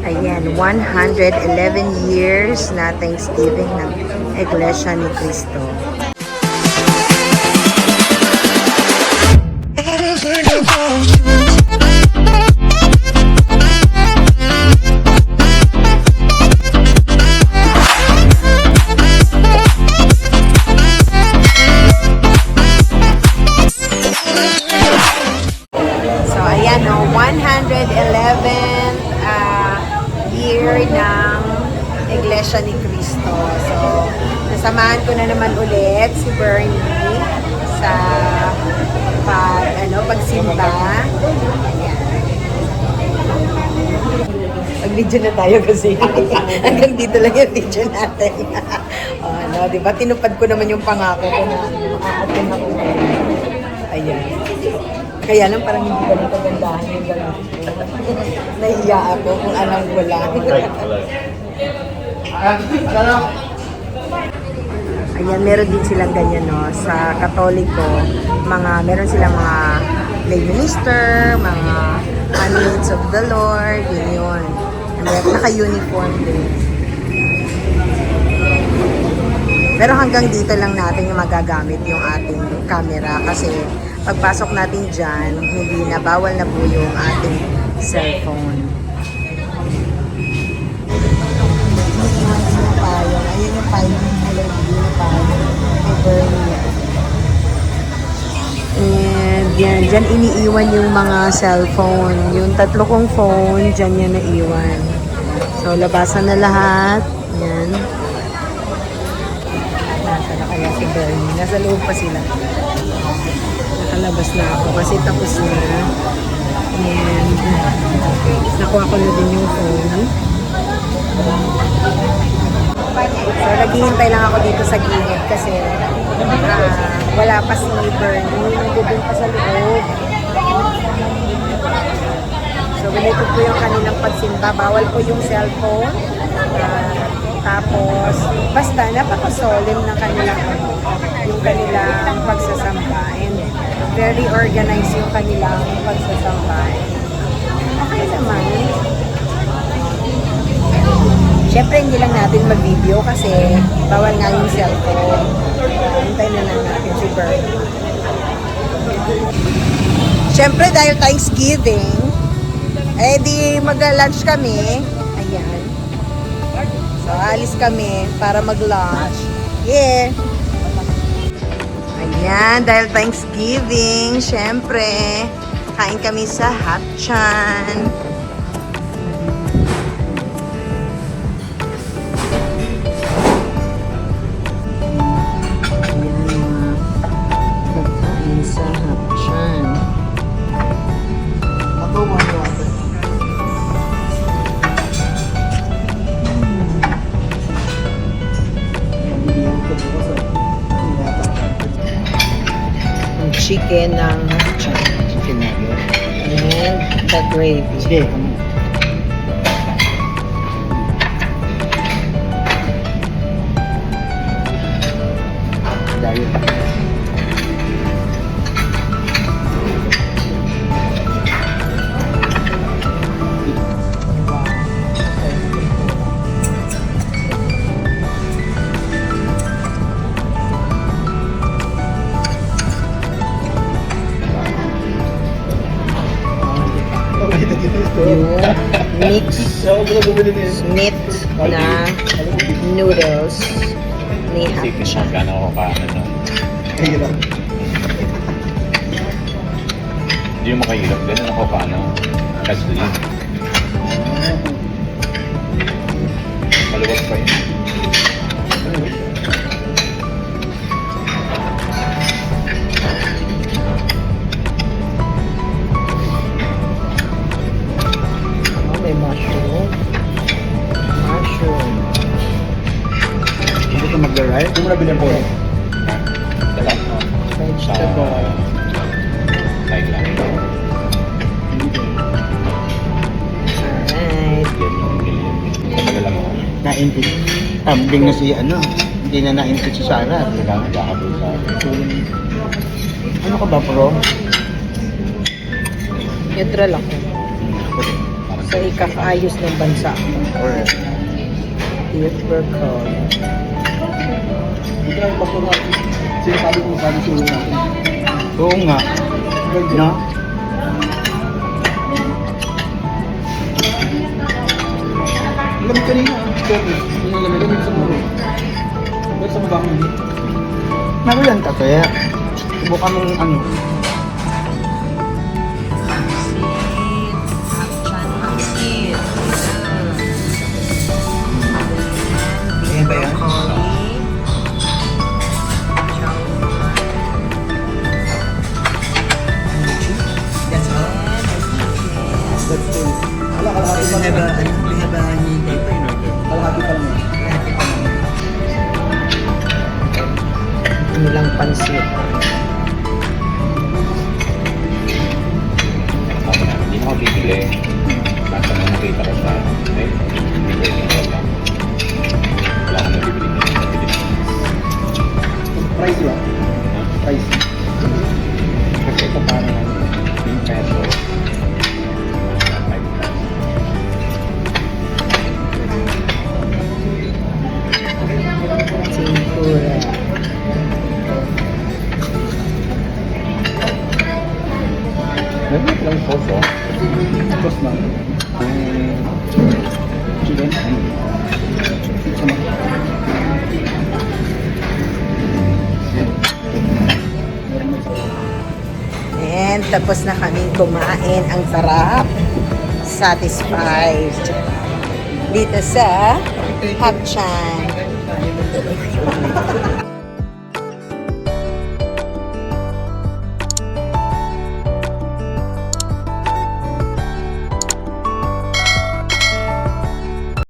Ayan, 111 years na Thanksgiving ng Iglesia ni Cristo. So, ayan o, 111th year ng Iglesia ni Cristo. So, nasamahan ko na naman ulit si Bernie sa pagsimba. Mag-video na tayo kasi hanggang dito lang yung video natin. Diba? Tinupad ko naman yung pangako ko na makakatin ako. Ayan. Kaya lang parang hindi ko nang kagandahan yung gano'n. Nahiya ako kung anong wala. Ayan, meron din silang ganyan, no? Sa Katoliko, meron silang mga lay minister, mga handmaids of the Lord, yun. Naka-uniform din. Pero hanggang dito lang natin yung magagamit yung ating camera kasi pagpasok natin dyan, hindi na, bawal na po yung ating cellphone. Ayun yung payong na payong. And yan, dyan iniiwan yung mga cellphone. Yung tatlo kong phone, dyan yan naiwan. So, labasan na lahat. Yan. Nasa na kaya si Bernie? Nasa loob pa sila. Nakalabas na ako kasi tapos na. And nakuha ko na din yung phone. So, naghihintay lang ako dito sa gilid kasi wala pa si Bernie. Nandun pa sa loob. So, binitog ko yung kanilang pagsimba. Bawal po yung cellphone. Tapos, basta napaka-solemn ng yung kanilang pagsasamba. And very organized yung kanilang pagsasamba. Okay naman. Siyempre, hindi lang natin mag-video kasi bawal nga yung cellphone. Hintayin na lang natin si Bernie. Siyempre, dahil Thanksgiving, di mag-lunch kami. Ayan. So, alis kami para mag-lunch. Yeah! Ayan, dahil Thanksgiving, siyempre, kain kami sa Hatchan. Chicken ng chicken and the gravy. Sige. Yung mix meat na noodles ni Hatchan. Gano'n ako kaano no? Hindi mo makahilap. Gano'n ako kaano? Kasli. Maluwag pa yun. May mushroom. Hindi ka mag-dry? Hindi mo na bilhin po. Dala. Vegetable. Like lang. Alright. Matagal lang ako. Na-input. Tumbling na si hindi na na-input si Sarah. Kailangan kakabul sa Ano ka ba, bro? Neutral ako. parang sa ikakaayos ng bansa. Or, If we're called. Ito ay pag sinasabi ko sabi sulo natin. oo nga. No? Lamig kanina. Sorry. Yung lamig sa muro. Ba't sa mabang hindi? Nakulan ka kaya. Subukan mong ano. Ayan ba yan? That's all. That's all. Wala, kalahati pa lang. Kalahati pa lang. Ano lang pansit. Sabi na, hindi ako bibili. Basta na nakita ko sa okay? Hindi pwedeng wala. Wala akong nabibili dito sa Pilipinas. Price ba? Ha? Price. Kasi ito parang 15 pesos. Tempura. Meron lang sauce, oh. Cost na. Chicken. Sama. And tapos na kaming kumain. Ang sarap. Satisfied. Dito sa Hapchan.